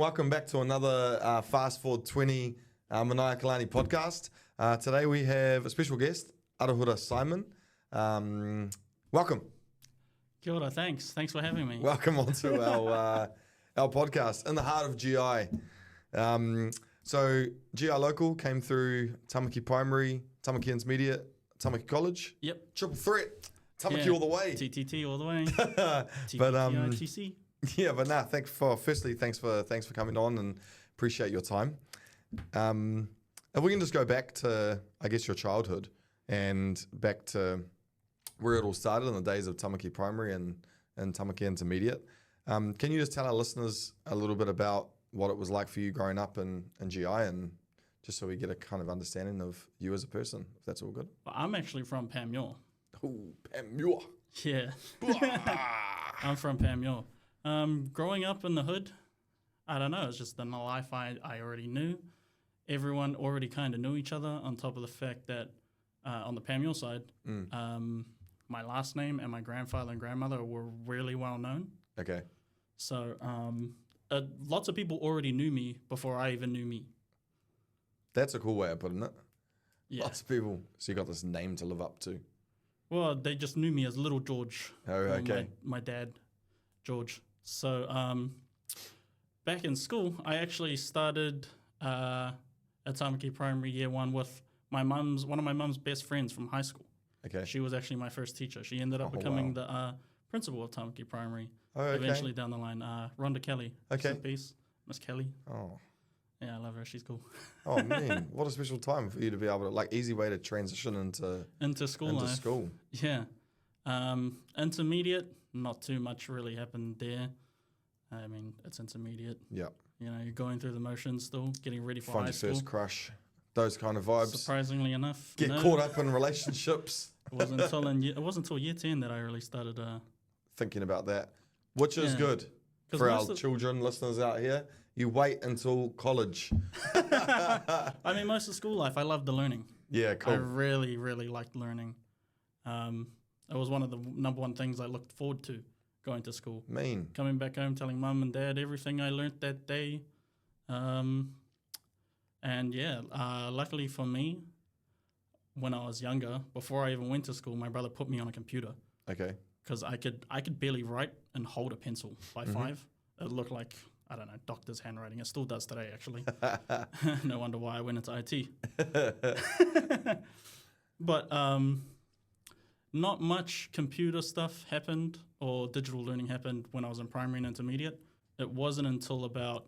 welcome back to another Fast Forward 20 Manaiakalani podcast. Today we have a special guest, Arahura Simon. Welcome. Kia ora, thanks. Thanks for having me. Welcome onto our podcast in the heart of GI. So GI Local came through Tamaki Primary, Tamaki Intermediate, Tamaki College. Yep. Triple threat. Tamaki all the way. TTT all the way. But TTC. yeah, but nah. Thanks for coming on and appreciate your time. If we can just go back to, I guess, your childhood and back to where it all started in the days of Tamaki Primary and Tamaki Intermediate. Can you just tell our listeners a little bit about what it was like for you growing up in GI, and just so we get a kind of understanding of you as a person, if that's all good? Well, I'm actually from Panmure. Oh, Panmure. Yeah. I'm from Panmure. Growing up in the hood, I don't know, it's just in the life I already knew. Everyone already kind of knew each other, on top of the fact that on the Panmure side, my last name and my grandfather and grandmother were really well known. Okay. So lots of people already knew me before I even knew me. That's a cool way of putting it. Yeah. Lots of people. So you got this name to live up to. Well, they just knew me as Little George. Oh, okay. My dad, George. So back in school, I actually started at Tamaki Primary Year 1 with one of my mum's best friends from high school. Okay. She was actually my first teacher. She ended up becoming the principal of Tamaki Primary. Oh, okay. Eventually down the line, Rhonda Kelly. Okay. Rest in peace, Miss Kelly. Oh. Yeah, I love her. She's cool. Oh man, what a special time for you to be able to, like, easy way to transition into school into life. school. Yeah. Intermediate, not too much really happened there. I mean, it's intermediate. Yeah. You know, you're going through the motions still, getting ready for Find high your school. first crush, those kind of vibes. Surprisingly enough, Get caught up in relationships. It wasn't until year 10 that I really started. Thinking about that, which is Yeah. good for our children, listeners out here. You wait until college. I mean, most of school life, I loved the learning. Yeah, cool. I really, really liked learning. It was one of the number one things I looked forward to going to school. Mean. Coming back home, telling mum and dad everything I learnt that day. And yeah, luckily for me, when I was younger, before I even went to school, my brother put me on a computer. Okay. Because I could barely write and hold a pencil by 5. It looked like, I don't know, doctor's handwriting. It still does today, actually. No wonder why I went into IT. But not much computer stuff happened or digital learning happened when I was in primary and intermediate. It wasn't until about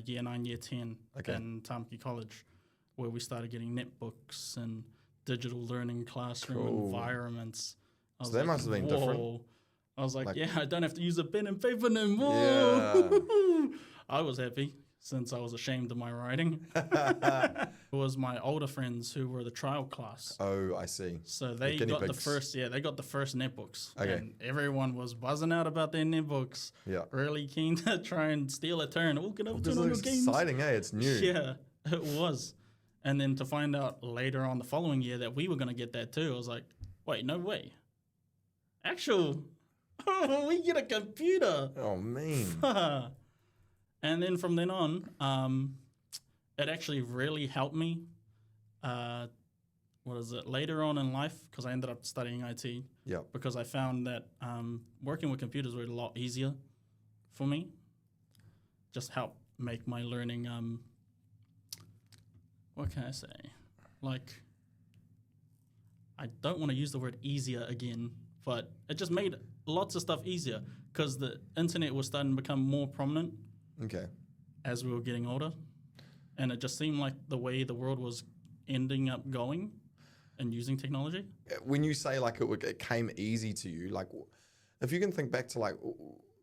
year 9, year 10 in Tamaki College where we started getting netbooks and digital learning classroom environments. So that must have been different. I was like, yeah, I don't have to use a pen and paper no more. Yeah. I was happy since I was ashamed of my writing. It was my older friends who were the trial class. Oh, I see. So they got the first netbooks. Okay. And everyone was buzzing out about their netbooks. Yeah. Really keen to try and steal a turn. Oh, can I turn on your games? Exciting, eh? It's new. Yeah, it was. And then to find out later on the following year that we were going to get that too, I was like, wait, no way. We get a computer. Oh, man. And then from then on, it actually really helped me. Later on in life, because I ended up studying IT. Yeah. Because I found that working with computers was a lot easier for me. Just helped make my learning, what can I say? Like, I don't want to use the word easier again, but it just made lots of stuff easier because the internet was starting to become more prominent as we were getting older. And it just seemed like the way the world was ending up going and using technology. When you say like it came easy to you, like if you can think back to like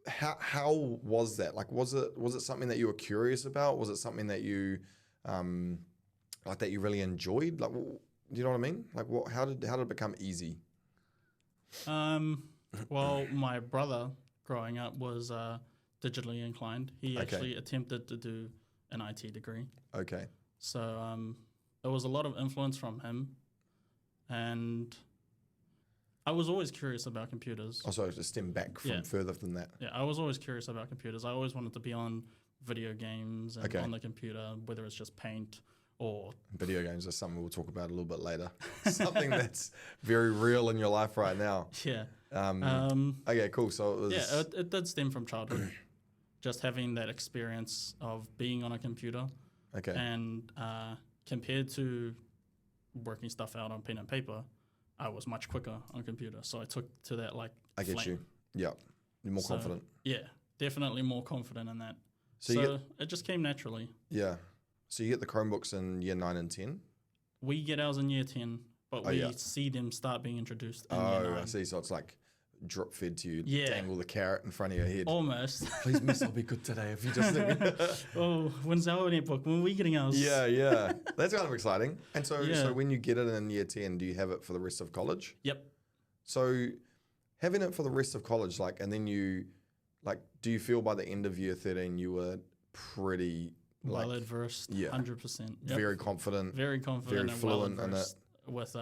how was that? Like was it something that you were curious about? Was it something that you that you really enjoyed? Like, do you know what I mean? Like how did it become easy? Well, my brother growing up was digitally inclined. He actually attempted to do an IT degree. Okay. So there was a lot of influence from him. And I was always curious about computers. Oh, sorry, to stem back from further than that. Yeah, I was always curious about computers. I always wanted to be on video games and Okay. on the computer, whether it's just paint or Video games are something we'll talk about a little bit later. Something that's very real in your life right now. yeah. Okay, cool. So it was. Yeah, it did stem from childhood. Just having that experience of being on a computer Okay. and compared to working stuff out on pen and paper, I was much quicker on a computer. So I took to that like I get flame. you. Yeah. You're more So, confident. Yeah, definitely more confident in that. So So, you get, it just came naturally. yeah. So you get the Chromebooks in year 9 and 10? We get ours in year 10, but we yeah. see them start being introduced in year Oh, 9. I see. So it's like drip fed to you, Yeah. dangle the carrot in front of your head. Almost. Please, miss, I'll be good today if you just let me. Oh, when's our netbook? When are we getting ours? Yeah. That's kind of exciting. And so, Yeah. so when you get it in year 10, do you have it for the rest of college? Yep. So having it for the rest of college, like, and then you, like, do you feel by the end of year 13 you were pretty, like, Well adversed. yeah. 100%. Yep. very confident? Very confident very and fluent well in it. adversed with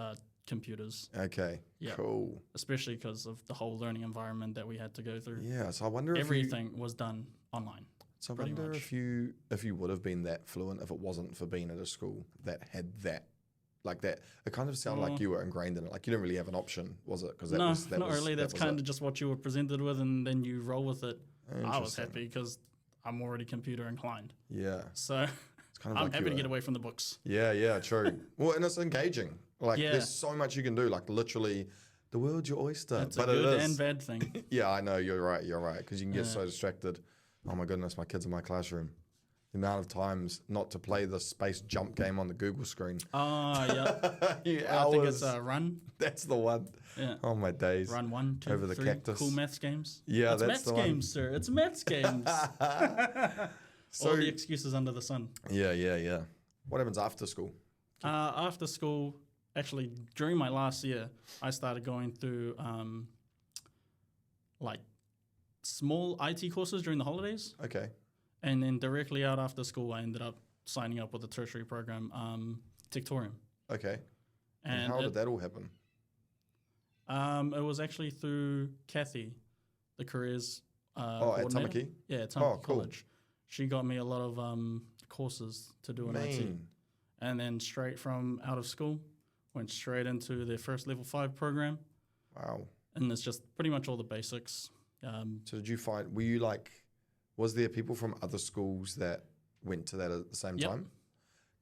computers, Okay, Yeah. cool. especially because of the whole learning environment that we had to go through. Yeah, so I wonder Everything was done online. So I pretty wonder much. if you would have been that fluent if it wasn't for being at a school that had that, like that. It kind of sounded like Oh. you were ingrained in it. Like you didn't really have an option, was it? Because No, not really. That's kind of just what you were presented with, and then you roll with it. I was happy because I'm already computer inclined, Yeah, so it's kind of I'm like happy you to were- get away from the books. Yeah, true. Well, and it's engaging. Like Yeah. there's so much you can do. Like literally, the world's your oyster. That's but a good it is. and bad thing. Yeah, I know. You're right. Because you can get Yeah. so distracted. Oh my goodness, my kids in my classroom. The amount of times not to play the space jump game on the Google screen. Oh, yeah. You I think hours. it's Run. That's the one. Yeah. Oh my days. Run 1, 2, Over the 3. cactus. Cool maths games. Yeah, it's that's maths the one. games, sir. It's maths games. So All the excuses under the sun. yeah. What happens after school? After school, actually, during my last year, I started going through like small IT courses during the holidays. Okay. And then directly out after school, I ended up signing up with a tertiary program, Tictorium. Okay. And And how did that all happen? it was actually through Kathy, the careers At coordinator. Tamaki? Yeah, Tamaki Oh, cool. College. She got me a lot of courses to do in IT. Mean. And then straight from out of school, went straight into their first level 5 program. Wow. And it's just pretty much all the basics. So did you find, were you like, was there people from other schools that went to that at the same Yep. time?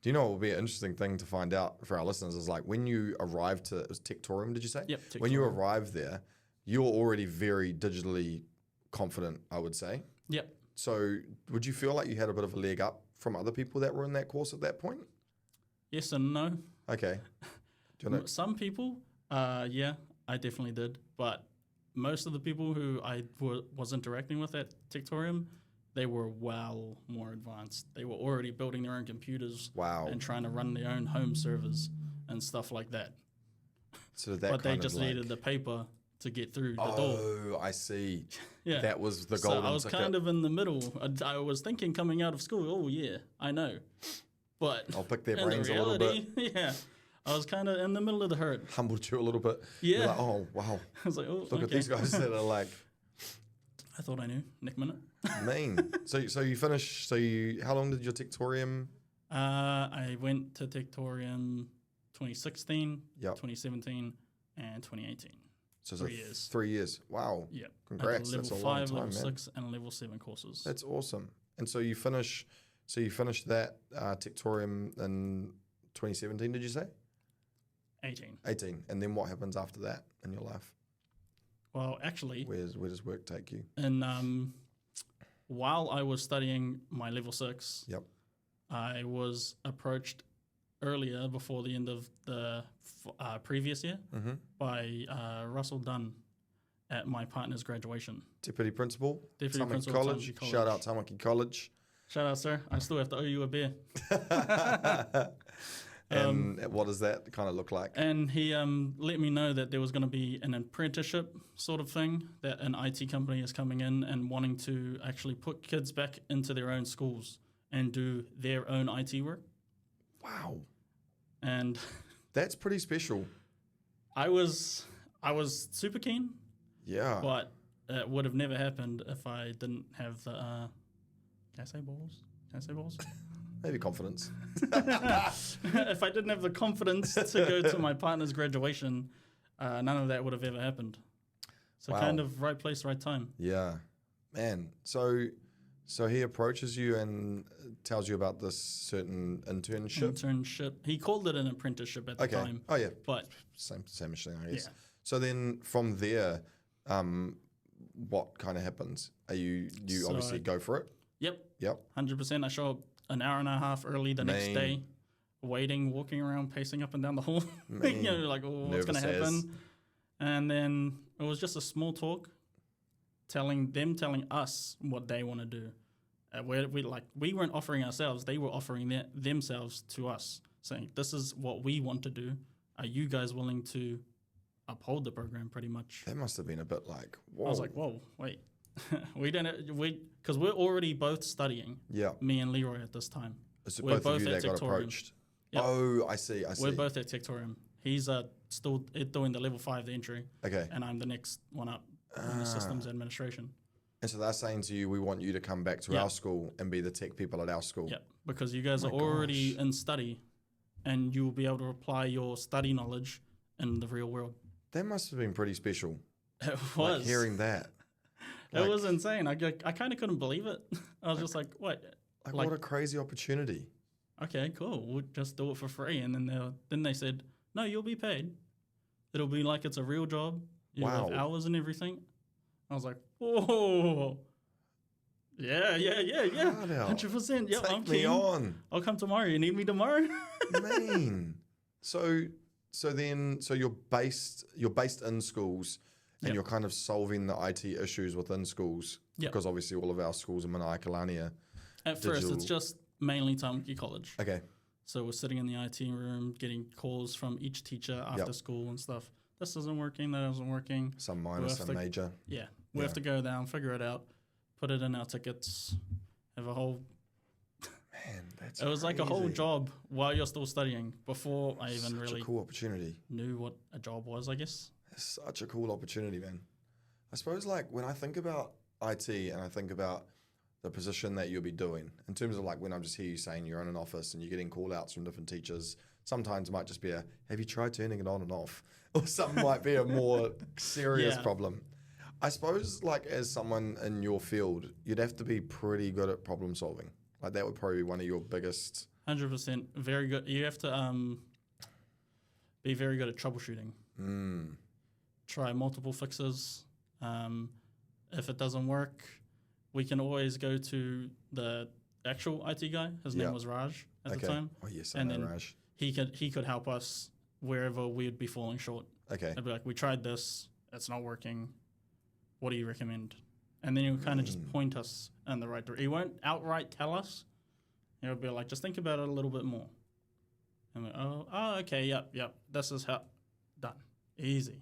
Do you know what would be an interesting thing to find out for our listeners is like when you arrived to, it was Tictorium, did you say? Yep. When you Tictorium. arrived there, you were already very digitally confident, I would say. Yep. So would you feel like you had a bit of a leg up from other people that were in that course at that point? Yes and no. Okay. Do you know? Some people, yeah, I definitely did. But most of the people who I was interacting with at Tictorium, they were well more advanced. They were already building their own computers Wow. and trying to run their own home servers and stuff like that. So that But they kind just of like, needed the paper to get through the door. oh, I see. Yeah. That was the So golden I was ticket. kind of in the middle. I was thinking coming out of school, oh yeah, I know. But I'll pick their in brains the a little reality, bit. yeah, I was kind of in the middle of the herd. Humbled you a little bit. Yeah. You're like, oh, wow. I was like, oh, Look at these guys that are like I thought I knew. Next minute. mean. So you finished, how long did your Tictorium? I went to Tictorium 2016, Yep. 2017, and 2018. So 3 years. 3 years. Wow. Yep. Congrats. Level That's a 5, long time, level man. 6, and level 7 courses. That's awesome. And so you finished that Tictorium in 2017, did you say? 18. 18. And then what happens after that in your life? Well, actually, Where does work take you? and while I was studying my level 6, Yep. I was approached earlier before the end of the previous year Mm-hmm. by Russell Dunn at my partner's graduation. Deputy Principal, Deputy Tamaki Principal, College. Tamaki Shout out College. Tamaki College. Shout out, sir. I still have to owe you a beer. And what does that kind of look like? And he let me know that there was going to be an apprenticeship sort of thing, that an IT company is coming in and wanting to actually put kids back into their own schools and do their own IT work. Wow. And That's pretty special. I was super keen, Yeah. but it would have never happened if I didn't have the Can I say balls? Can I say balls? Maybe confidence. If I didn't have the confidence to go to my partner's graduation, none of that would have ever happened. So Wow. kind of right place, right time. Yeah, man. So he approaches you and tells you about this certain internship. He called it an apprenticeship at the Okay. time. Oh yeah. But Same thing, I guess. yeah. So then from there, what kind of happens? Are you So obviously go for it? Yep. Yep. 100%. I show up an hour and a half early the next Mean. day, waiting, walking around, pacing up and down the hall. Mean. Like, oh, what's going to Nervous as. happen? And then it was just a small talk, telling us what they want to do. We weren't offering ourselves; they were offering themselves to us, saying, "This is what we want to do. Are you guys willing to uphold the program?" Pretty much. That must have been a bit like, whoa. I was like, "Whoa, wait, because we're already both studying." Yeah. Me and Leroy at this time. Is it We're both of both you at that got Victorian. approached? Yep. Oh, I see. We're both at Tectorium. He's still doing the level 5, the entry, Okay. and I'm the next one up in the systems administration. And so they're saying to you, we want you to come back to Yeah. our school and be the tech people at our school. Yeah, because you guys Oh are my already gosh. in study, and you will be able to apply your study knowledge in the real world. That must have been pretty special. It Like was. hearing that. It was insane. I kind of couldn't believe it. I was just like, what? Like, like- what a crazy opportunity. Okay, cool. We'll just do it for free. And then they said, no, you'll be paid. It'll be like it's a real job. You'll have Wow. hours and everything. I was like, whoa. Yeah. Hard out. 100%. Yeah, I'm Take me keen. on. I'll come tomorrow. You need me tomorrow? Man. So you're based in schools and Yep. you're kind of solving the IT issues within schools. Yep. Because obviously all of our schools in Manaiakalani are At first, digital. it's just mainly Tamaki College. Okay. So we're sitting in the IT room, getting calls from each teacher after Yep. school and stuff. This isn't working, that isn't working. Some minor, have some to- major. Yeah, we Yeah. have to go down, figure it out, put it in our tickets, have a whole... Man, that's It was like a whole crazy. job while you're still studying before I even Such really a cool opportunity. knew what a job was, I guess. It's such a cool opportunity, man. I suppose like when I think about IT and I think about the position that you'll be doing in terms of like when I'm just hear you saying you're in an office and you're getting call outs from different teachers, sometimes it might just be have you tried turning it on and off? Or something might be a more serious Yeah. problem. I suppose like as someone in your field, you'd have to be pretty good at problem solving. Like that would probably be one of your biggest. 100%, very good. You have to be very good at troubleshooting. Try multiple fixes. If it doesn't work, we can always go to the actual IT guy. His Yeah. name was Raj at Okay. the time. Oh yes, I And know then Raj. He could help us wherever we'd be falling short. Okay. I'd be like, we tried this, it's not working. What do you recommend? And then he would kind of just point us in the right direction. He won't outright tell us. He would be like, just think about it a little bit more. And we're, oh, okay, yep. This is how, done. Easy.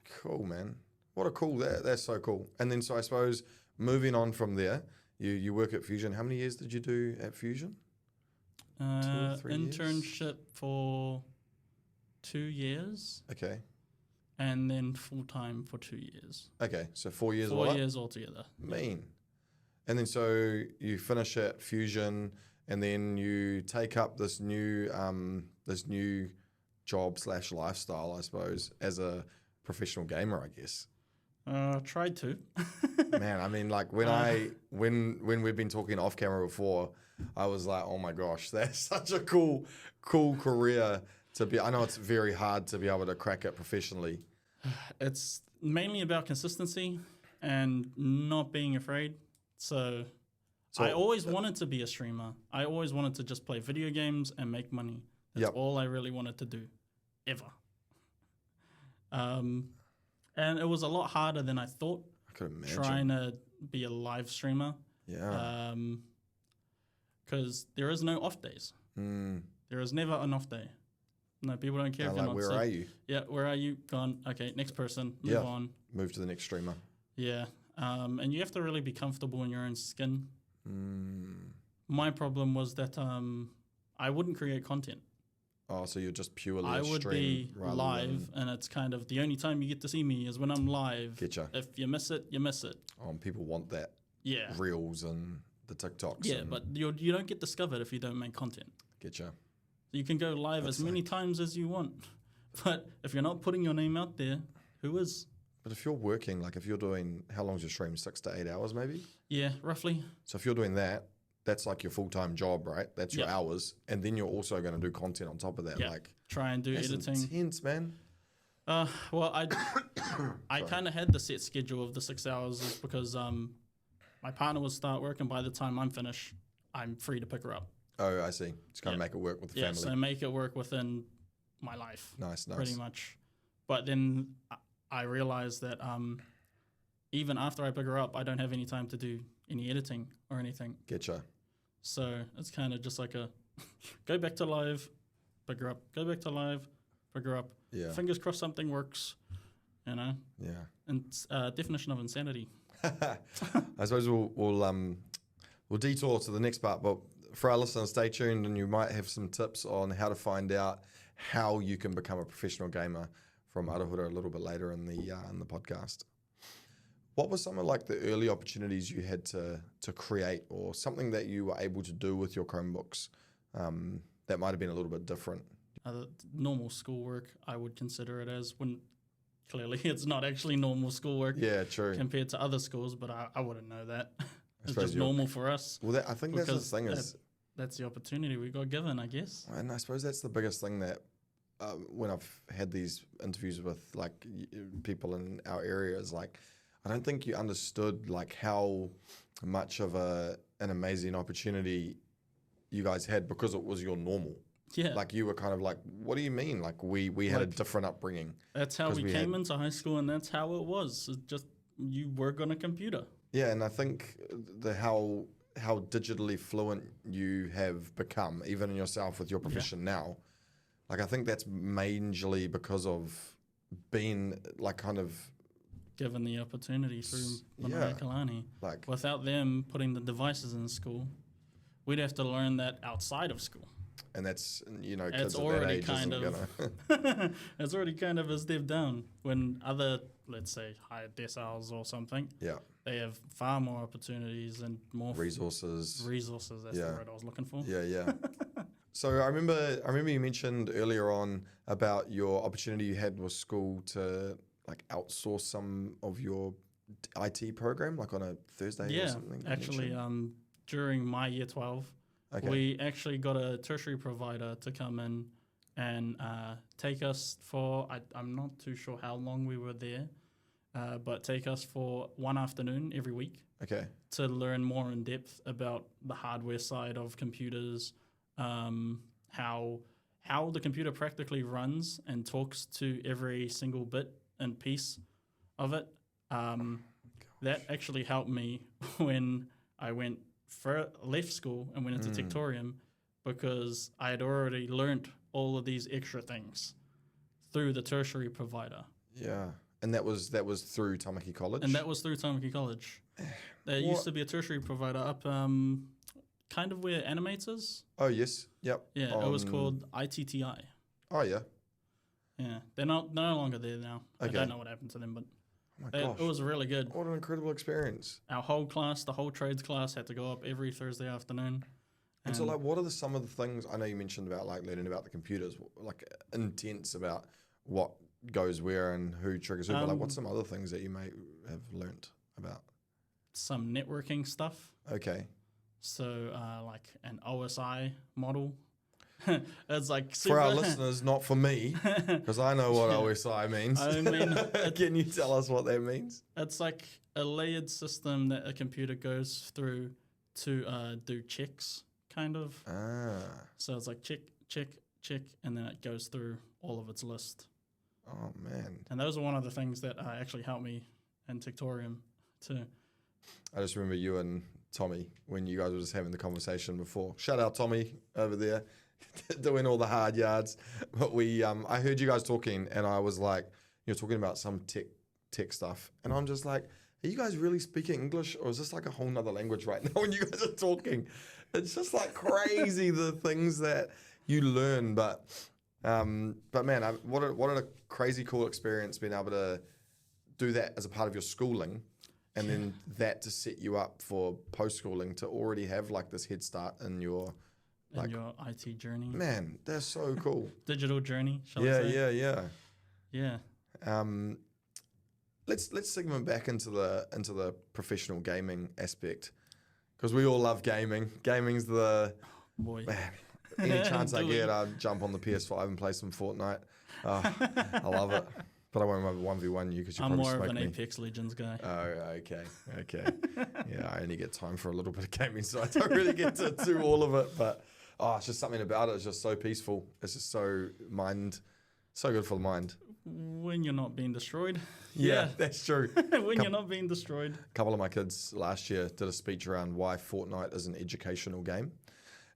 Cool, man. What a cool, that's so cool. And then, so I suppose moving on from there, you work at Fusion. How many years did you do at Fusion? 2 or 3 years? Internship for 2 years Okay. and then full-time for 2 years. Okay. So 4 years 4 all up? years altogether. Mean. And then so you finish at Fusion and then you take up this new job / lifestyle, I suppose, as a professional gamer, I guess. Tried to. Man, I mean, like when we've been talking off camera before, I was like, oh my gosh, that's such a cool career to be. I know it's very hard to be able to crack it professionally. It's mainly about consistency and not being afraid. So I always wanted to be a streamer. I always wanted to just play video games and make money. That's Yep. all I really wanted to do, ever. And it was a lot harder than I thought, I could imagine. trying to be a live streamer. Yeah. Because there is no off days. There is never an off day. No, people don't care They're if you're like, not where sick. are you? Yeah, where are you? Gone. Okay, next person. Move Yeah. on. Move to the next streamer. Yeah. And you have to really be comfortable in your own skin. My problem was that I wouldn't create content. Oh, so you're just purely I a would stream be rather live, and it's kind of the only time you get to see me is when I'm live. Getcha. If you miss it, you miss it. Oh, and people want that Yeah. reels and the TikToks. Yeah, but you don't get discovered if you don't make content. Getcha. You can go live as many times as you want, but if you're not putting your name out there, who is? But if you're working, like if you're doing, how long's your stream? 6 to 8 hours maybe? Yeah, roughly. So if you're doing that, that's like your full-time job, right? That's your Yep. hours. And then you're also going to do content on top of that. Yeah. Like, Try and do that's editing. intense, man. Well, I kind of had the set schedule of the 6 hours is because my partner would start work, and by the time I'm finished, I'm free to pick her up. Oh, I see. Just kind of make it work with the Yeah, family. so make it work within my life. Nice. Pretty much. But then I realized that even after I pick her up, I don't have any time to do any editing or anything. Getcha. So it's kind of just like a go back to live, pick her up, go back to live, pick her up. Yeah. Fingers crossed something works, you know? Yeah. And definition of insanity. I suppose we'll detour to the next part, but for our listeners, stay tuned, and you might have some tips on how to find out how you can become a professional gamer from Arahura a little bit later in the podcast. What were some of like the early opportunities you had to create, or something that you were able to do with your Chromebooks that might have been a little bit different? Normal schoolwork, I would consider it as, when clearly it's not actually normal schoolwork. Yeah, true. Compared to other schools, but I wouldn't know that. It's suppose just normal for us. Well, I think that's the thing that's the opportunity we got given, I guess. And I suppose that's the biggest thing that when I've had these interviews with like people in our area is like, I don't think you understood like how much of an amazing opportunity you guys had because it was your normal. Yeah. Like you were kind of like, what do you mean? Like we had a different upbringing. That's how we came into high school, and that's how it was. It's just you work on a computer. Yeah, and I think how digitally fluent you have become, even in yourself with your profession now, like I think that's majorly because of being like kind of given the opportunity through Manaiakalani. Like without them putting the devices in school, we'd have to learn that outside of school. And that's, you know, it's kids already at that age kind isn't of gonna it's already kind of a step down when other, let's say, higher deciles or something. Yeah. They have far more opportunities and more resources. That's the word I was looking for. Yeah. So I remember you mentioned earlier on about your opportunity you had with school to like outsource some of your IT program, like on a Thursday or something. Yeah, actually, during my year 12, we actually got a tertiary provider to come in and take us for, I'm not too sure how long we were there, but take us for one afternoon every week to learn more in depth about the hardware side of computers, how the computer practically runs and talks to every single bit and piece of it. That actually helped me when I left school and went into Tectorium, because I had already learnt all of these extra things through the tertiary provider. Yeah. And that was through Tamaki College? And that was through Tamaki College. There used to be a tertiary provider up kind of where Animators. Oh, yes. Yep. Yeah, it was called ITTI. Oh, yeah. Yeah, they're no longer there now. I don't know what happened to them, but it was really good. What an incredible experience. Our whole class, the whole trades class, had to go up every Thursday afternoon. And so, like, what are some of the things, I know you mentioned about, like, learning about the computers, like, intense about what goes where and who triggers who, but, like, what's some other things that you may have learnt about? Some networking stuff. Okay. So, like, an OSI model. It's like for our listeners, not for me, because I know what OSI means. I mean, can you tell us what that means? It's like a layered system that a computer goes through to do checks, kind of. So it's like check, and then it goes through all of its list. Oh man! And those are one of the things that actually helped me in Tectorium too. I just remember you and Tommy when you guys were just having the conversation before. Shout out Tommy over there. Doing all the hard yards, but I heard you guys talking, and I was like, you're talking about some tech stuff, and I'm just like, are you guys really speaking English, or is this like a whole nother language right now when you guys are talking? It's just like crazy the things that you learn, but man, what a crazy cool experience being able to do that as a part of your schooling, and then that to set you up for post schooling to already have like this head start in your in your IT journey. Man, that's so cool. Digital journey, shall I Yeah, say? yeah. Yeah. Let's segment back into the professional gaming aspect, because we all love gaming. Gaming's the Boy. man. Any chance I get, I'd jump on the PS5 and play some Fortnite. I love it. But I won't 1v1 you because you I'm probably more of smoke an me. Apex Legends guy. Oh, okay. Yeah, I only get time for a little bit of gaming, so I don't really get to do all of it. But it's just something about it. It's just so peaceful. It's just so good for the mind. When you're not being destroyed. Yeah, that's true. When you're not being destroyed. A couple of my kids last year did a speech around why Fortnite is an educational game.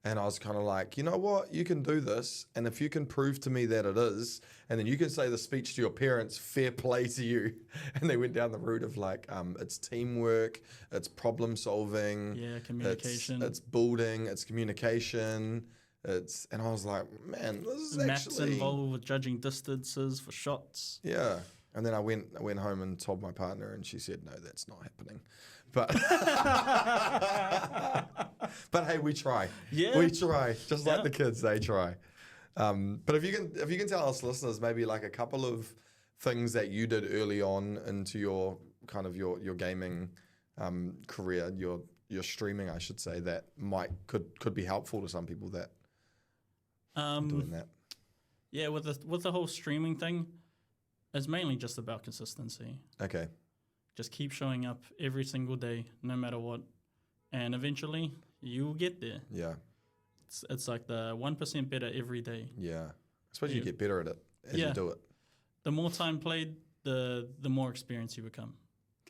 And I was kind of like, you know what? You can do this. And if you can prove to me that it is, and then you can say the speech to your parents, fair play to you. And they went down the route of like, it's teamwork, it's problem solving. Yeah, communication. It's building, it's communication. And I was like, man, this is Maths actually involved with judging distances for shots. Yeah. And then I went home and told my partner, and she said, no, that's not happening. But but hey, we try. Yeah. We try. Just like the kids, they try. But if you can tell us listeners maybe like a couple of things that you did early on into your kind of your gaming career, your streaming, I should say, that could be helpful to some people that are doing that. Yeah, with the whole streaming thing, it's mainly just about consistency. Okay. Just keep showing up every single day, no matter what, and eventually you'll get there. Yeah. It's like the 1% better every day. Yeah. I suppose you get better at it as you do it. The more time played, the more experience you become.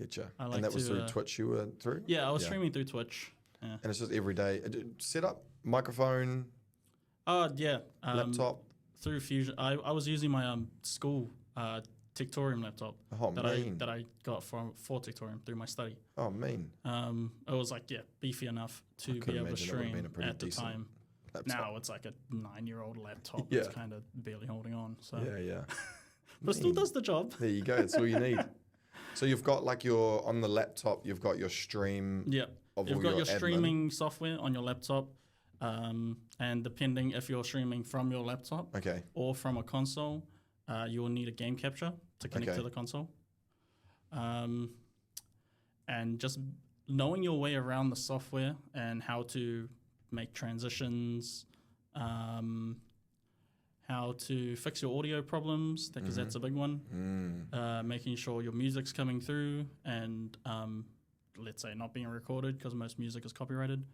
Getcha. Like and that was through Twitch you were through? Yeah, I was streaming through Twitch. Yeah. And it's just every day. Set up, microphone, laptop. Through Fusion. I was using my school Tictorium laptop that I got for Tictorium through my study. Oh, mean. It was like, beefy enough to be able to stream at the time. Laptop. Now it's like a 9-year-old laptop. Yeah. It's kind of barely holding on. So. Yeah. But it still does the job. There you go. That's all you need. So you've got like on the laptop, you've got your stream. Yeah. You've got your admin. streaming software on your laptop. And depending if you're streaming from your laptop or from a console, you will need a game capture to connect to the console. And just knowing your way around the software and how to make transitions, how to fix your audio problems, because that's a big one. Making sure your music's coming through and, let's say, not being recorded because most music is copyrighted.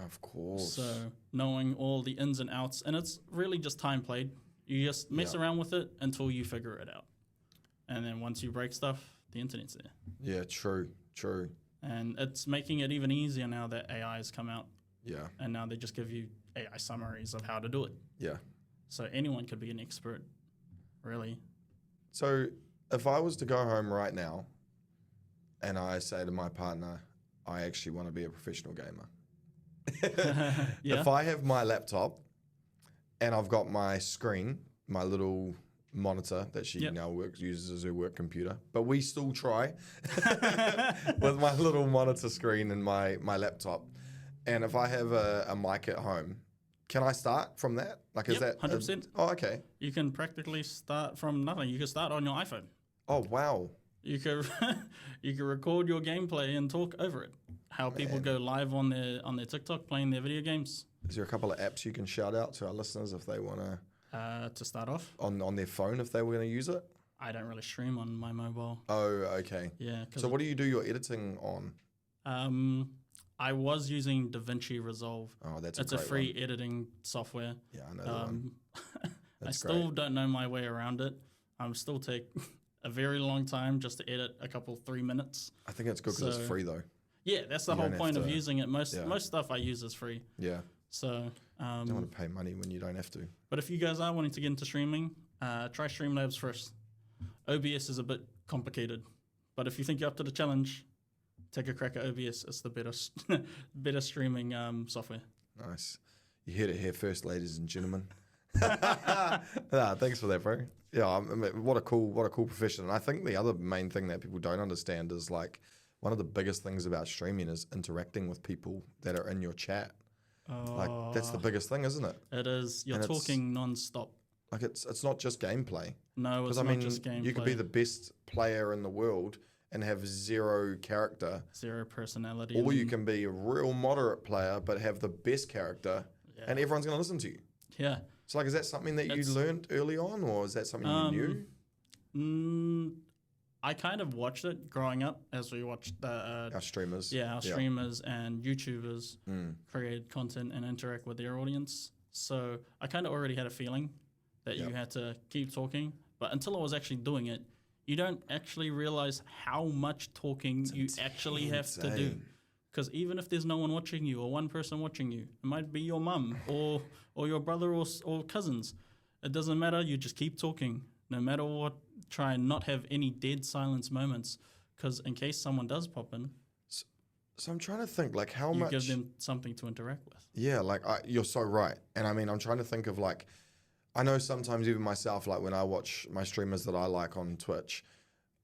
Of course. So knowing all the ins and outs, and it's really just time played. You just mess around with it until you figure it out. And then once you break stuff, the internet's there. Yeah, true. And it's making it even easier now that AI has come out. Yeah. And now they just give you AI summaries of how to do it. Yeah. So anyone could be an expert, really. So if I was to go home right now and I say to my partner, I actually want to be a professional gamer. If I have my laptop and I've got my screen, my little monitor that she now uses as her work computer, but we still try with my little monitor screen and my laptop. And if I have a mic at home, can I start from that? Like, is that 100%? Oh, okay. You can practically start from nothing. You can start on your iPhone. Oh, wow. You can record your gameplay and talk over it. How people go live on their TikTok playing their video games. Is there a couple of apps you can shout out to our listeners if they want to start off on their phone if they were going to use it? I don't really stream on my mobile. Oh, okay. Yeah. So what do you do your editing on? I was using DaVinci Resolve. Oh, it's a free editing software. Yeah, I know that one. I still don't know my way around it. I'm still take a very long time just to edit 3 minutes. I think it's good because it's free though. Yeah, that's the whole point of using it. Most stuff I use is free. Yeah. So you don't want to pay money when you don't have to. But if you guys are wanting to get into streaming, try Streamlabs first. OBS is a bit complicated, but if you think you're up to the challenge, take a crack at OBS. It's the better streaming software. Nice. You heard it here first, ladies and gentlemen. Thanks for that, bro. Yeah, I mean, what a cool profession. And I think the other main thing that people don't understand is like one of the biggest things about streaming is interacting with people that are in your chat. Like that's the biggest thing, isn't it? It is. You're And talking non-stop. Like it's not just gameplay. No, it's Because I not mean, just gameplay. you could be the best player in the world and have zero character, Zero personality. or you and- can be a real moderate player but have the best character, Yeah. and everyone's going to listen to you. Yeah. So, like, is that something that you It's- learned early on, or is that something you knew? I kind of watched it growing up as we watched the Our streamers. our streamers and YouTubers Mm. create content and interact with their audience. So I kind of already had a feeling that you Yep. had to keep talking. But until I was actually doing it, you don't actually realize how much talking you actually have to do. insane. Because even if there's no one watching you or one person watching you, it might be your mum or your brother or cousins. It doesn't matter. You just keep talking, no matter what. Try and not have any dead silence moments, because in case someone does pop in, So I'm trying to think, like, how you much. give them something to interact with. Yeah, like you're so right. And I mean, I'm trying to think of like, I know sometimes even myself, like when I watch my streamers that I like on Twitch,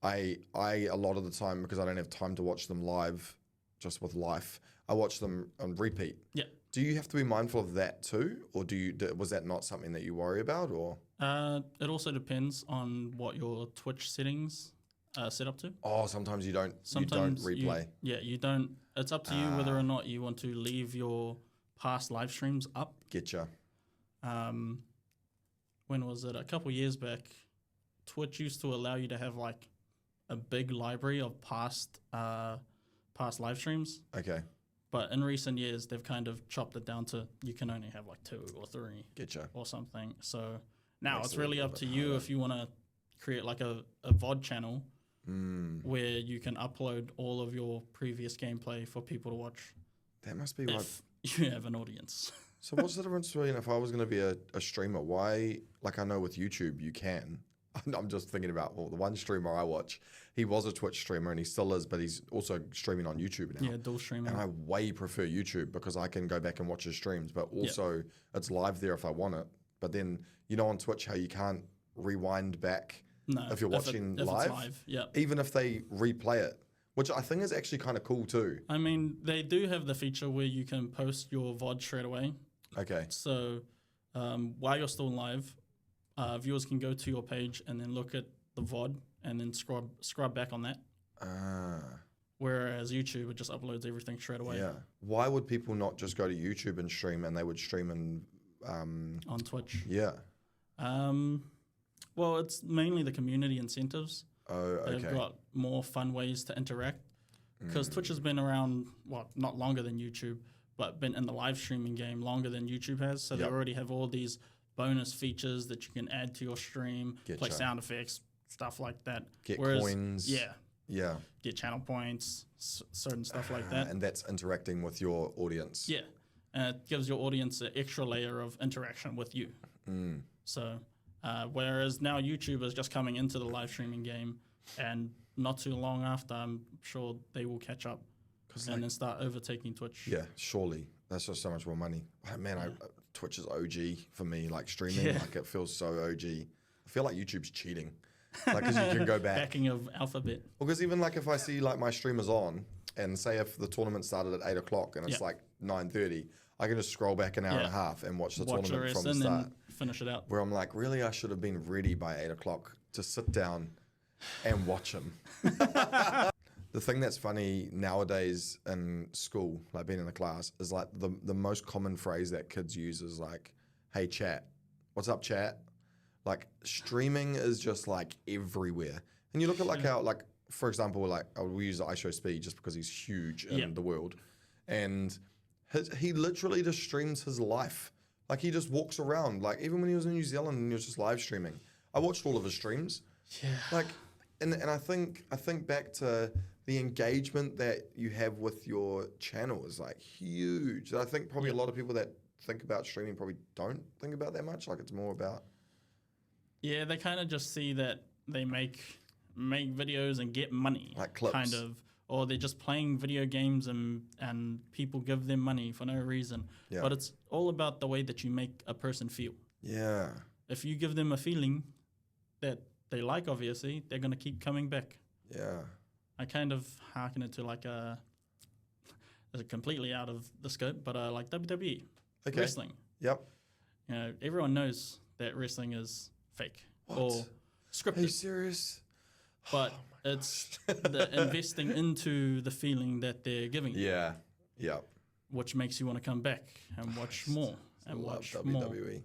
I a lot of the time, because I don't have time to watch them live, just with life, I watch them on repeat. Yeah. Do you have to be mindful of that too, or was that not something that you worry about, or? It also depends on what your Twitch settings are set up to. Oh, sometimes you don't Sometimes replay. You don't. It's up to you whether or not you want to leave your past live streams up. Getcha. When was it? A couple years back, Twitch used to allow you to have like a big library of past live streams. Okay. But in recent years, they've kind of chopped it down to you can only have like 2 or 3 Getcha. or something. So now Makes it's it a really little up to bit you harder. if you want to create like a VOD channel where you can upload all of your previous gameplay for people to watch That must be like. if you have an audience. So what's the difference between if I was going to be a streamer? Why, like I know with YouTube you can. I'm just thinking about, well, the one streamer I watch, he was a Twitch streamer and he still is, but he's also streaming on YouTube now. Yeah, dual streaming. And I way prefer YouTube because I can go back and watch his streams, but also it's live there if I want it. But then, you know, on Twitch how you can't rewind back No, if you're watching if live, it's live, yeah. even if they replay it, which I think is actually kind of cool too. I mean, they do have the feature where you can post your VOD straight away. Okay. So while you're still live, viewers can go to your page and then look at the VOD and then scrub back on that. Whereas YouTube, it just uploads everything straight away. Yeah. Why would people not just go to YouTube and stream, and they would stream in On Twitch. yeah. Well, it's mainly the community incentives. Oh, okay. They've got more fun ways to interact. Because Twitch has been around, well, not longer than YouTube, but been in the live streaming game longer than YouTube has. So they already have all these bonus features that you can add to your stream, play Getcha. sound effects, stuff like that. Get coins. Yeah. Yeah. Get channel points, certain stuff like that. And that's interacting with your audience. Yeah. And it gives your audience an extra layer of interaction with you. So, whereas now YouTube is just coming into the live streaming game, and not too long after, I'm sure they will catch up and then start overtaking Twitch. Yeah, surely. That's just so much more money. Man, Twitch is OG for me, like streaming. Yeah. Like it feels so OG. I feel like YouTube's cheating. Like, because you can go back. Backing of Alphabet. Because even like if I see like my streamers on, and say if the tournament started at 8 o'clock and it's like 9:30, I can just scroll back an hour and a half and watch the Watch the tournament rest from the and start. then finish it out. Where I'm like, really, I should have been ready by 8 o'clock to sit down and watch him. The thing that's funny nowadays in school, like being in the class, is like the most common phrase that kids use is like, hey, chat. What's up, chat? Like streaming is just like everywhere. And you look at like how, like, for example, like we use ISO Speed just because he's huge in the world. And he literally just streams his life. Like he just walks around. Like even when he was in New Zealand and he was just live streaming, I watched all of his streams. Yeah. Like, and I think back to the engagement that you have with your channel is like huge. And I think probably a lot of people that think about streaming probably don't think about that much. Like it's more about. Yeah, they kind of just see that they make videos and get money. Like clips. Kind of. Or they're just playing video games and people give them money for no reason. Yeah. But it's all about the way that you make a person feel. Yeah. If you give them a feeling that they like, obviously, they're going to keep coming back. Yeah. I kind of hearken it to like completely out of the scope, but like WWE, wrestling. Yep. You know, everyone knows that wrestling is fake What? or Are you scripted, serious? but it's the investing into the feeling that they're giving you, Yeah. Yep. which makes you want to come back and watch more and Love watch WWE. more.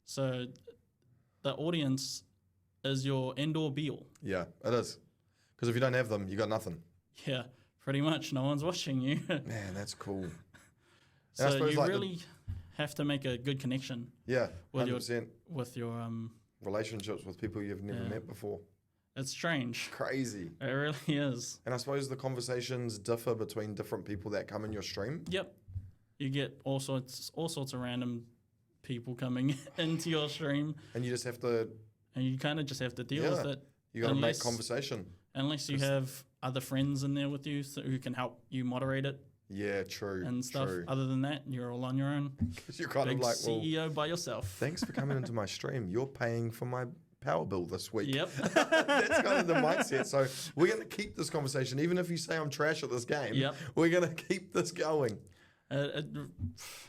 So the audience is your end-all be-all. Yeah, it is. Because if you don't have them, you got nothing. Yeah, pretty much. No one's watching you. Man, that's cool. So suppose, you like, really have to make a good connection Yeah, with 100%. with your Relationships with people you've never met before. It's strange. Crazy. It really is. And I suppose the conversations differ between different people that come in your stream. Yep. You get all sorts of random people coming into your stream, And you just have to, and you kind of just have to deal with it. you got to make Unless- conversation. Unless you have other friends in there with you who can help you moderate it Yeah, true. and stuff. True. Other than that, you're all on your own. Because you're kind Big of like, well, CEO by yourself. thanks for coming into my stream. You're paying for my power bill this week. Yep. That's kind of the mindset. So we're going to keep this conversation. Even if you say I'm trash at this game, Yep. we're going to keep this going.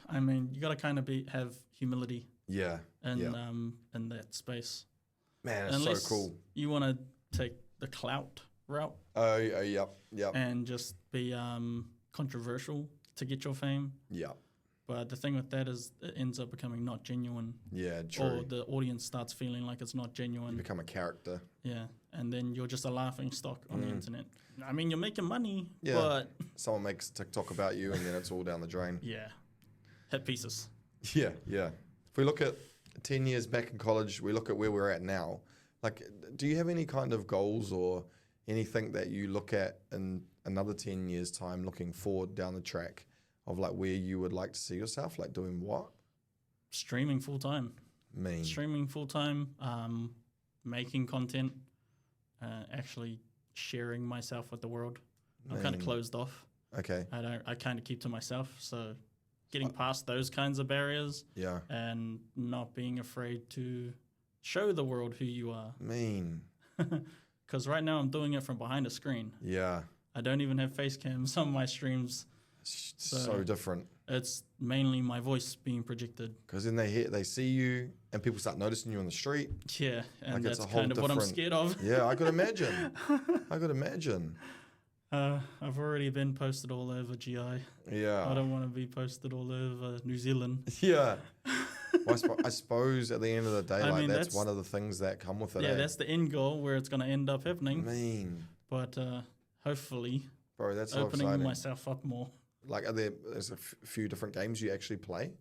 I mean, you got to kind of have humility Yeah. in that space. Man, it's Unless so cool. you want to take the clout route Oh, yep. and just be controversial to get your fame. Yeah. But the thing with that is it ends up becoming not genuine. Yeah, true. Or the audience starts feeling like it's not genuine. You become a character. Yeah. And then you're just a laughing stock on the internet. I mean, you're making money, Yeah. but Someone makes TikTok about you and then it's all down the drain. yeah, hit pieces. Yeah. If we look at 10 years back in college, we look at where we're at now. Like, do you have any kind of goals or anything that you look at in another 10 years' time, looking forward down the track of like where you would like to see yourself, like doing what? Streaming full time. Streaming full time, making content, actually sharing myself with the world. I'm kind of closed off. Okay. I kind of keep to myself. So getting past those kinds of barriers Yeah. and not being afraid to show the world who you are. Because right now I'm doing it from behind a screen. Yeah. I don't even have face cams on my streams. It's so different. It's mainly my voice being projected. Because then they see you and people start noticing you on the street. Yeah, and Like, it's that's a whole kind of what I'm different- scared of. Yeah, I could imagine. I've already been posted all over GI. I Yeah. don't want to be posted all over New Zealand. Yeah. Well, I suppose at the end of the day, I like mean, that's that's- one of the things that come with it. Yeah, eh? that's the end goal where it's going to end up happening. mean, But hopefully bro, that's so opening exciting. myself up more. Like, there's a few different games you actually play?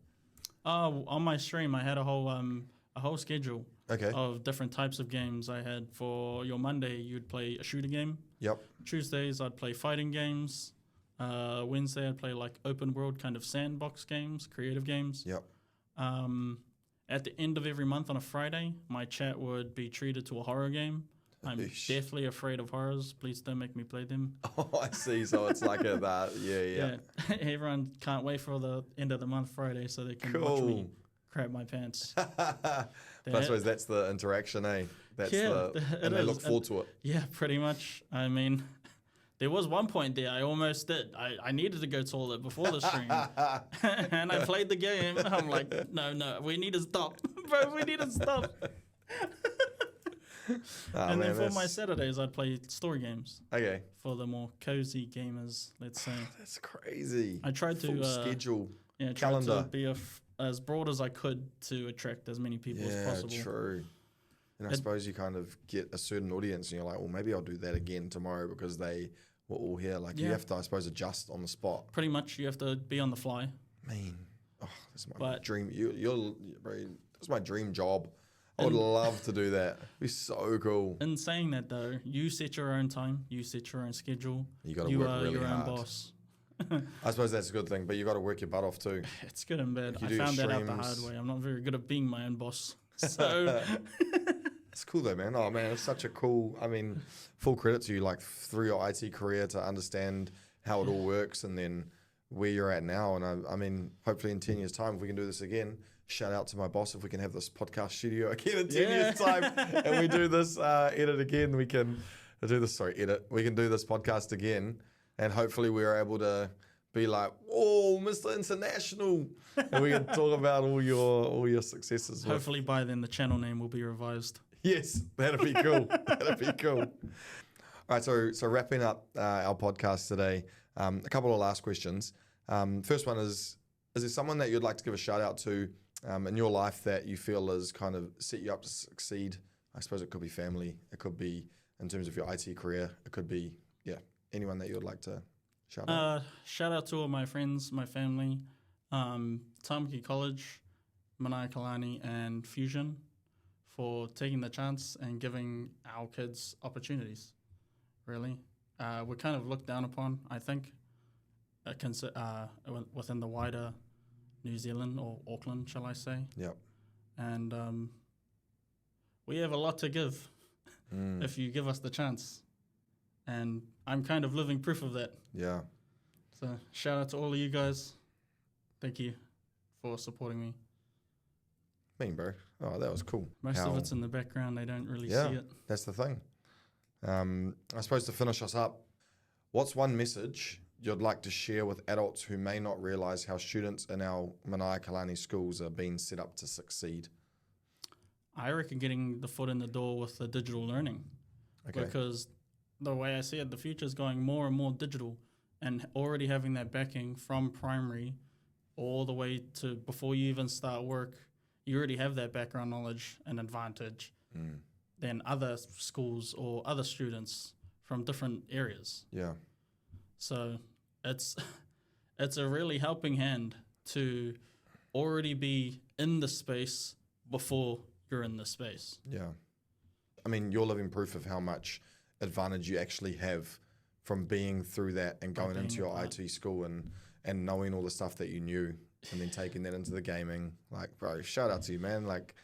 On my stream, I had a whole schedule Okay. of different types of games. I had for your Monday, you'd play a shooter game. Yep. Tuesdays, I'd play fighting games. Wednesday, I'd play like open world kind of sandbox games, creative games. Yep. At the end of every month on a Friday, my chat would be treated to a horror game. I'm Eesh. deathly afraid of horrors. Please don't make me play them. Oh, I see. So it's like that. Yeah. Everyone can't wait for the end of the month Friday so they can watch me Cool. crap my pants. But I suppose that's the interaction, eh? That's Yeah, and it they is. look forward to it. Yeah, pretty much. I mean, there was one point there I almost did. I needed to go toilet before the stream. And I played the game. I'm like, no, we need to stop. Bro, we need to stop. And then for my Saturdays, I'd play story games Okay. for the more cozy gamers, let's say. That's crazy. I tried Full to schedule. tried calendar. to be as broad as I could to attract as many people as Yeah, possible. true. And I suppose you kind of get a certain audience and you're like, well, maybe I'll do that again tomorrow because they were all here. Like, you Yeah. have to, I suppose, adjust on the spot. Pretty much, you have to be on the fly. That's my But- dream. Bro, that's my dream job. I would love to do that. It'd be so cool. In saying that, though, you set your own time, you set your own schedule. You got to You work are really your hard. own boss. I suppose that's a good thing, but you got to work your butt off too. It's good and bad. If you I do found that out the hard streams- way. I'm not very good at being my own boss. So, It's cool though, man. Oh man, it's such a cool. I mean, full credit to you, like through your IT career to understand how it all works, and then where you're at now. And I mean, hopefully in 10 years' time, if we can do this again. Shout out to my boss if we can have this podcast studio again in 10 years' time, and we do this edit again. We can edit. We can do this podcast again, and hopefully we're able to be like, oh, Mr. International, and we can talk about all your successes. Hopefully by then the channel name will be revised. Yes, that'd be cool. That'd be cool. All right, so wrapping up our podcast today, a couple of last questions. First one is there someone that you'd like to give a shout out to in your life that you feel has kind of set you up to succeed? I suppose it could be family, it could be in terms of your IT career, it could be, anyone that you would like to shout out. Shout out to all my friends, my family, Tamaki College, Manaiakalani, and Fusion for taking the chance and giving our kids opportunities, really. We're kind of looked down upon, I think, within the wider New Zealand or Auckland, shall I say. Yep. And we have a lot to give if you give us the chance. And I'm kind of living proof of that. Yeah. So shout out to all of you guys. Thank you for supporting me. Mean, bro. Oh, that was cool. Most of it's in the background. They don't really see it. That's the thing. I suppose to finish us up, what's one message you'd like to share with adults who may not realise how students in our Manaiakalani schools are being set up to succeed? I reckon getting the foot in the door with the digital learning. Okay. Because the way I see it, the future is going more and more digital, and already having that backing from primary all the way to before you even start work, you already have that background knowledge and advantage than other schools or other students from different areas. Yeah. So it's a really helping hand to already be in the space before you're in the space. Yeah. I mean, you're living proof of how much advantage you actually have from being through that and going into your IT school and knowing all the stuff that you knew and then taking that into the gaming. Like, bro, shout out to you, man. Like,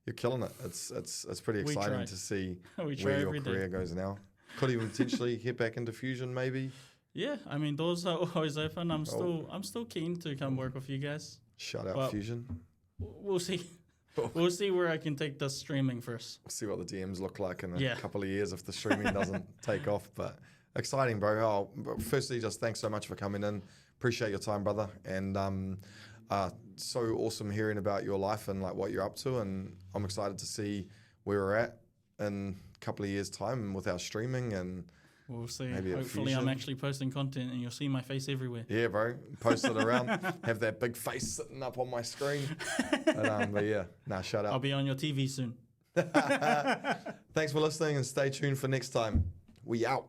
you're killing it. It's pretty exciting to see where your career goes now. Could even potentially hit back into Fusion, maybe. Yeah, I mean, doors are always open. I'm still keen to come work with you guys. Shout out Fusion. We'll see. We'll see where I can take this streaming first. We'll see what the DMs look like in a couple of years if the streaming doesn't take off. But exciting, bro. Firstly, just thanks so much for coming in. Appreciate your time, brother. And so awesome hearing about your life and like what you're up to. And I'm excited to see where we're at in a couple of years' time with our streaming and we'll see. Maybe hopefully I'm actually posting content and you'll see my face everywhere. Yeah, bro. Post it around. Have that big face sitting up on my screen. But yeah, shout out. I'll be on your TV soon. Thanks for listening and stay tuned for next time. We out.